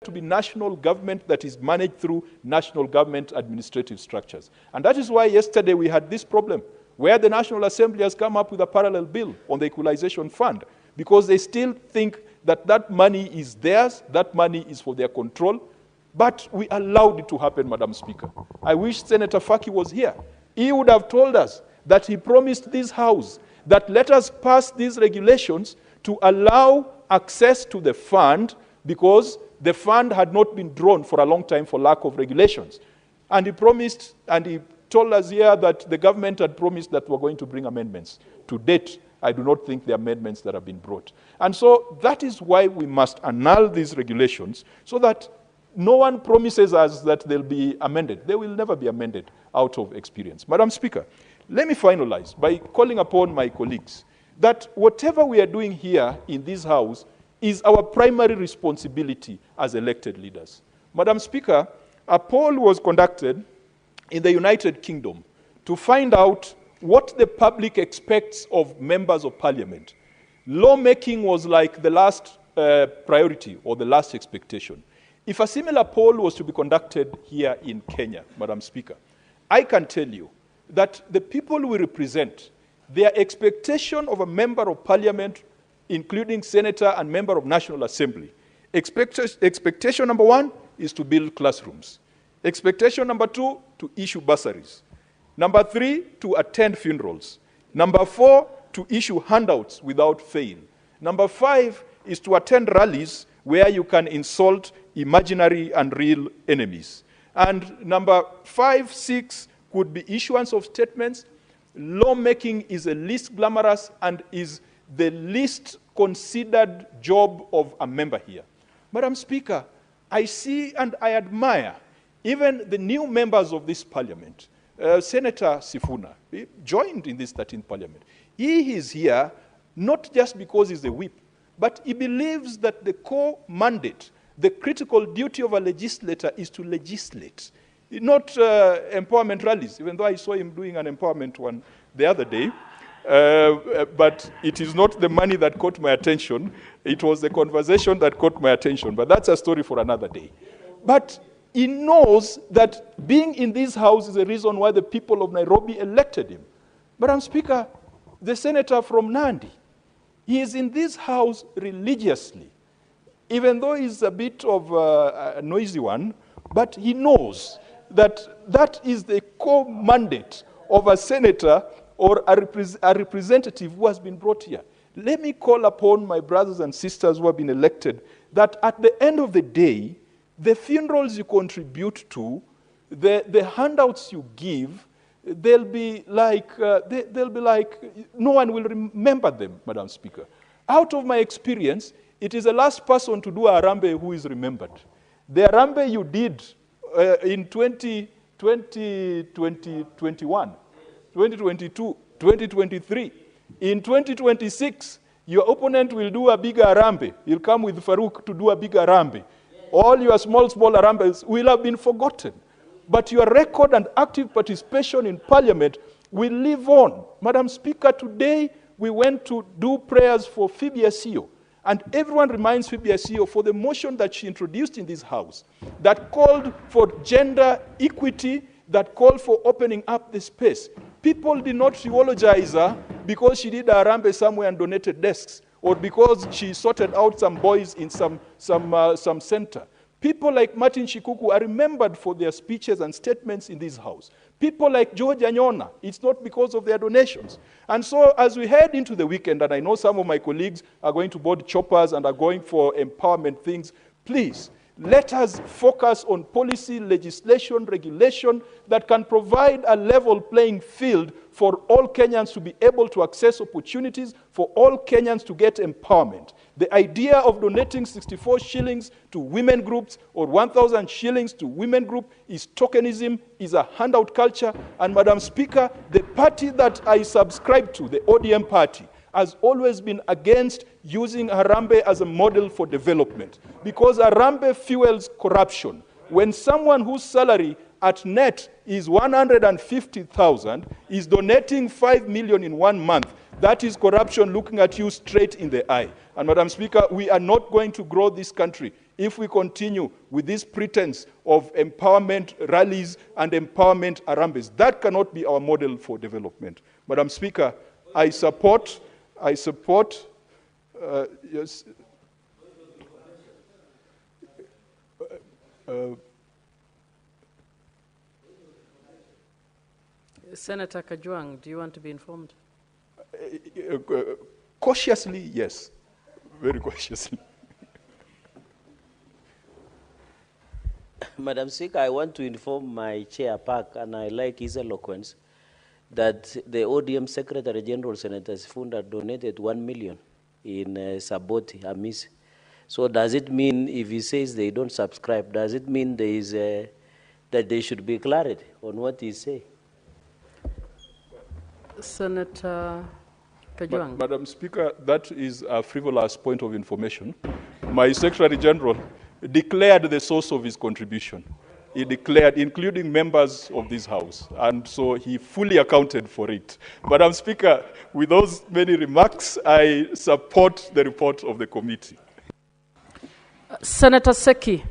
to be national government that is managed through national government administrative structures. And that is why yesterday we had this problem, where the National Assembly has come up with a parallel bill on the equalization fund, because they still think that that money is theirs, that money is for their control, but we allowed it to happen, Madam Speaker. I wish Senator Faki was here. He would have told us that he promised this House that let us pass these regulations to allow access to the fund, because the fund had not been drawn for a long time for lack of regulations. And he promised, and he told us here that the government had promised that we're going to bring amendments. To date, I do not think the amendments that have been brought. And so that is why we must annul these regulations, so that no one promises us that they'll be amended. They will never be amended out of experience. Madam Speaker, let me finalize by calling upon my colleagues that whatever we are doing here in this House is our primary responsibility as elected leaders. Madam Speaker, a poll was conducted in the United Kingdom to find out what the public expects of members of parliament. Lawmaking was like the last priority or the last expectation. If a similar poll was to be conducted here in Kenya, Madam Speaker, I can tell you that the people we represent, their expectation of a member of parliament, including senator and member of National Assembly, expectation number one is to build classrooms. Expectation number two, to issue bursaries. Number three, to attend funerals. Number four, to issue handouts without fail. Number five is to attend rallies where you can insult imaginary and real enemies. And number 5, 6 could be issuance of statements. Lawmaking is the least glamorous and is the least considered job of a member here. Madam Speaker, I see and I admire even the new members of this parliament. Senator Sifuna, he joined in this 13th parliament. He is here not just because he's a whip, but he believes that the core mandate, the critical duty of a legislator is to legislate, not empowerment rallies, even though I saw him doing an empowerment one the other day. But it is not the money that caught my attention. It was the conversation that caught my attention. But that's a story for another day. But he knows that being in this House is the reason why the people of Nairobi elected him. Madam Speaker, the senator from Nandi, he is in this House religiously, even though he's a bit of a noisy one, but he knows that that is the core mandate of a senator or a representative who has been brought here. Let me call upon my brothers and sisters who have been elected that at the end of the day, the funerals you contribute to, the handouts you give, they'll be like no one will remember them, Madam Speaker. Out of my experience, it is the last person to do a Harambee who is remembered. The Harambee you did in 2021, 2022, 2023. In 2026, your opponent will do a bigger Harambee. He'll come with Farouk to do a bigger Harambee. All your small Harambees will have been forgotten. But your record and active participation in Parliament will live on. Madam Speaker, today we went to do prayers for Phoebe Asio. And everyone reminds Phoebe Asio for the motion that she introduced in this House that called for gender equity, that called for opening up the space. People did not eulogize her because she did a Harambee somewhere and donated desks, or because she sorted out some boys in some center. People like Martin Shikuku are remembered for their speeches and statements in this House. People like George Anyona, it's not because of their donations. And so as we head into the weekend, and I know some of my colleagues are going to board choppers and are going for empowerment things, please, let us focus on policy, legislation, regulation that can provide a level playing field for all Kenyans to be able to access opportunities, for all Kenyans to get empowerment. The idea of donating 64 shillings to women groups or 1,000 shillings to women group is tokenism, is a handout culture. And Madam Speaker, the party that I subscribe to, the ODM party, has always been against using Harambee as a model for development, because Harambee fuels corruption. When someone whose salary at net is 150,000 is donating 5 million in 1 month, that is corruption looking at you straight in the eye. And Madam Speaker, we are not going to grow this country if we continue with this pretense of empowerment rallies and empowerment arambes. That cannot be our model for development. Madam Speaker, I support, yes. Senator Kajwang, do you want to be informed? Cautiously, yes. Very cautiously. Madam Speaker, I want to inform my chair, Park, and I like his eloquence, that the ODM Secretary General, Senator Sifunda, donated 1 million in Saboti, Amis. So does it mean, if he says they don't subscribe, does it mean there is that there should be clarity on what he say? Senator Kajwang. Madam Speaker, that is a frivolous point of information. My Secretary General declared the source of his contribution. He declared, including members of this House, and so he fully accounted for it. Madam Speaker, with those many remarks, I support the report of the committee. Senator Seki.